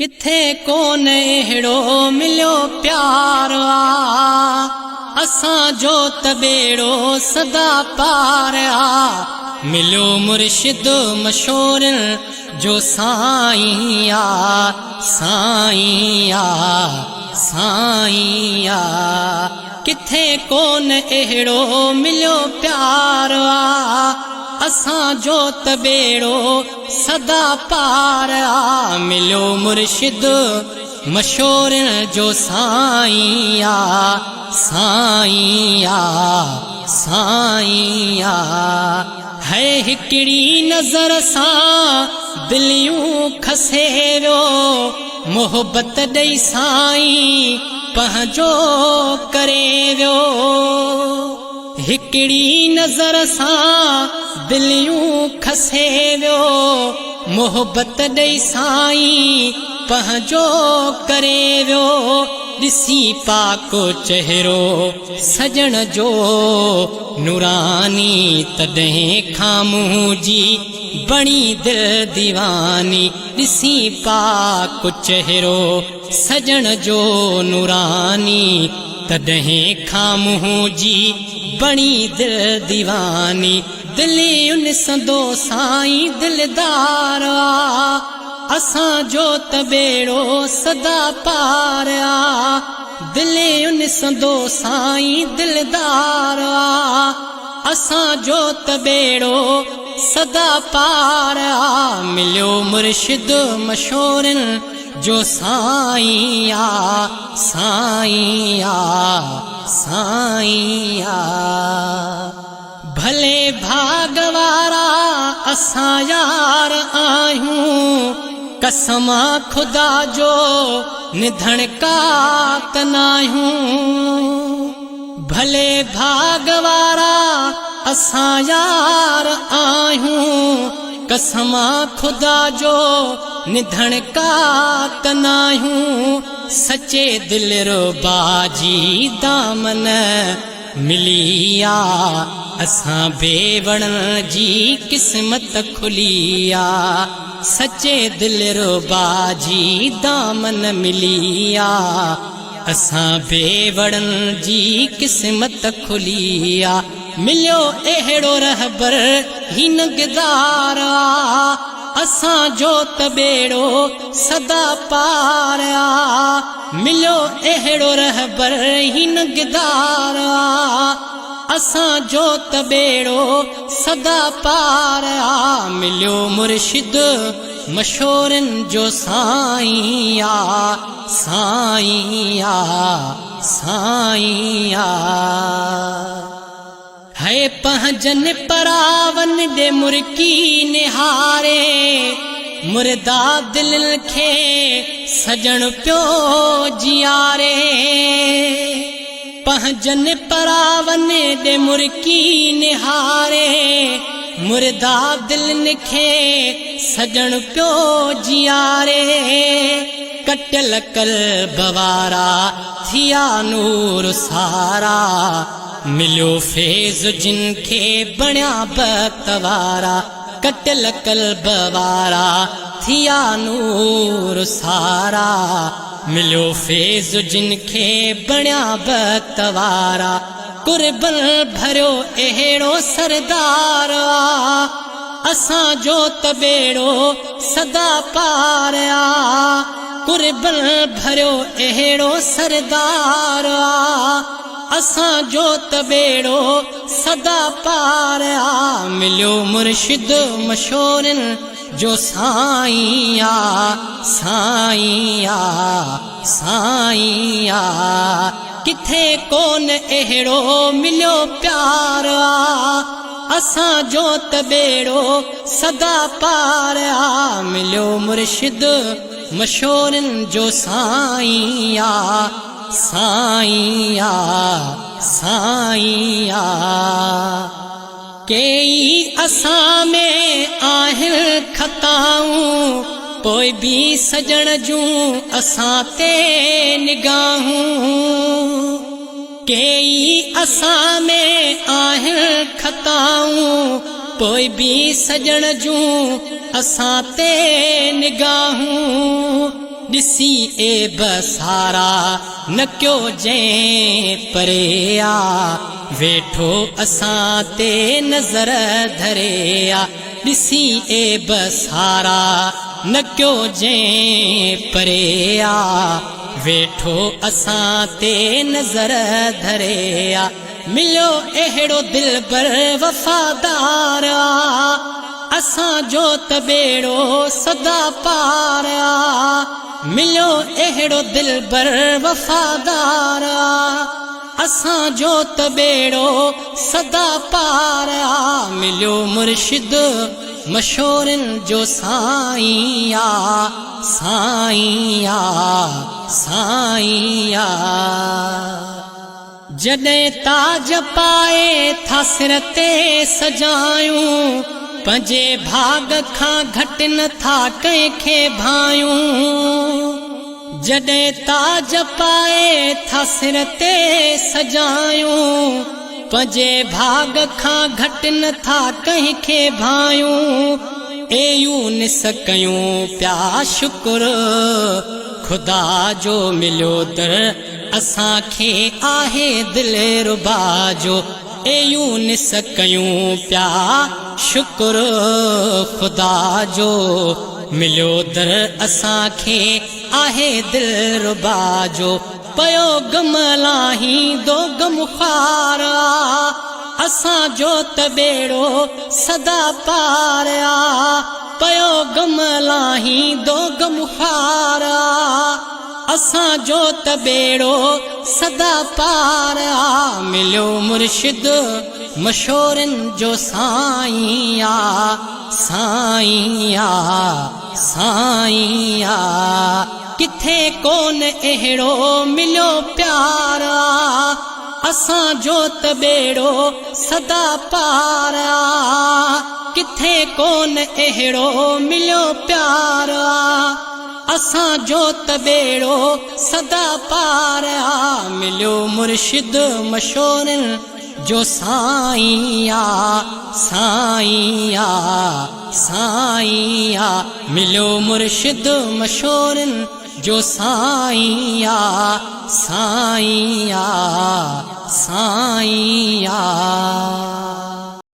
किथे कोन अहिड़ो मिलियो प्यार असां जो त बेड़ो सदा पार मिलियो मुर्शिद मशहूर जो साईं साईं साईं किथे कोन अहिड़ो मिलियो प्यार असां जो त बेड़ो सदा पार मिलियो मुर्शिद मशहूर जो साईं साईं साईं है हिकड़ी नज़र सां दिलियूं खसे वियो मोहब्बत ॾेई साईं पंहिंजो करे वियो हिकड़ी नज़र सां दिलियूं खसे वियो मोहब्बत ॾेई साईं पंहिंजो करे वियो ॾिसी पाको चेहरो सजण जो नूरानी तॾहिं खां मुंहिंजी बणी दिल दीवानी ॾिसी पाको चेहरो सजण जो नूरानी तॾहिं खां मुंहिंजी बणी दिल दीवानी दिली उन संदो साईं दिलदार असां जो त बेड़ो सदा पार दिली उन संदो साईं दिलदार असां जो त बेड़ो सदा पार मिलियो मुर्शिद मशहूर जो साईं साईं साईं भले भाग वारा असां यार आहियूं कसम खुदा जो निधन का तनायूं भले भाग वारा असां यार आहियूं कसम खुदा जो निधन का तनायूं सच्चे दिल रो बाजी दामन मिलिया असां बेवण जी किस्मत खुलिया सच्चे दिल रो बाजी दामन मिलिया असां बेवण जी किस्मत खुलिया मिलियो अहिड़ो रहबर ही नगदार असां जो त बेड़ो सदा पार मिलियो अहिड़ो रहबर ही नगदार असां जो त बेड़ो सदा पार मिलियो मुर्शिद मशहूर जो साईं साईं साईं है पंहिंजन परावन दे मुर्की निहारे मुर्दा दिल खे सजण पियो जियारे पंहिंजन परावन दे मुर्की निहारे मुर्दा दिल खे सजण पियो जियारे कटल कल्ब वारा थिया नूर सारा मिलियो फैज़ जिन खे बणिया बतवारा कटल कल्ब वारा थिया नूर सारा मिलियो फैज़ जिन खे बणिया बतवारा कुर्बन भरियो अहिड़ो सरदार असां जो त बेड़ो सदा पार कुर्बन भरियो अहिड़ो सरदार असां जो त बेड़ो सदा पार मिलियो मुर्शिद मशहूर जो साईं साईं साईं किथे कोन अहिड़ो मिलियो प्यार असां जो त बेड़ो सदा पार मिलियो मुर्शिद मशहूर जो साईं साईं साईं कई असां में आहिनि खताऊं पोइ भी सजण जूं असां ते निगाहूं कई असां में आहिनि खताऊं पोइ भी सजण जूं असां ते निगाहूं ॾिसी ए बसारा न क्यो जंहिं परे आ वेठो असां ते नज़र धरे आ ॾिसी ए बसारा न क्यो जंहिं परे आ वेठो असां ते नज़र धरे आ मिलियो अहिड़ो दिलबर वफ़ादार आ असां जो त बेड़ो सदा पार आ मिलियो अहिड़ो दिलबर वफ़ादार आ असां जो त बेड़ो सदा पार आ मिलियो मुर्शिद मशहूरनि जो साईं आ साईं आ साईं आ जॾहिं ताज पाए था सिर ते सजायूं पंहिंजे भाग खां घटि नथा कंहिंखे भायूं जॾहिं ताज पाए था सिर ते सजायूं पंहिंजे भाग खां घटि नथा कंहिंखे भायूं ए यूनिस कयूं पिया शुक्र खुदा जो मिलियो दर असांखे आहे दिल रुबा जो ए यूनिस कयूं पिया शुक्र खुदा जो मिलियो दर असांखे आहे दिल रुबा जो पयो गम लाही दो गम ख़ार आ असां जो त बेड़ो सदा पार आ पयो गम लाही दो गम ख़ार आ असां जो त बेड़ो सदा पार आ मिलियो मुर्शिद मशहूरनि जो साईं आ साईं आ साईं आ किथे कोन अहिड़ो मिलियो प्यार आ असां जो त बेड़ो सदा पार आ किथे कोन अहिड़ो मिलियो प्यार आ असां जो त बेड़ो सदा पार आ मिलियो मुर्शिद मशहूरनि जो साईं आ साईं आ साईं आ मिलियो मुर्शिद मशहूरनि जो साईं आ साईं आ साईं आ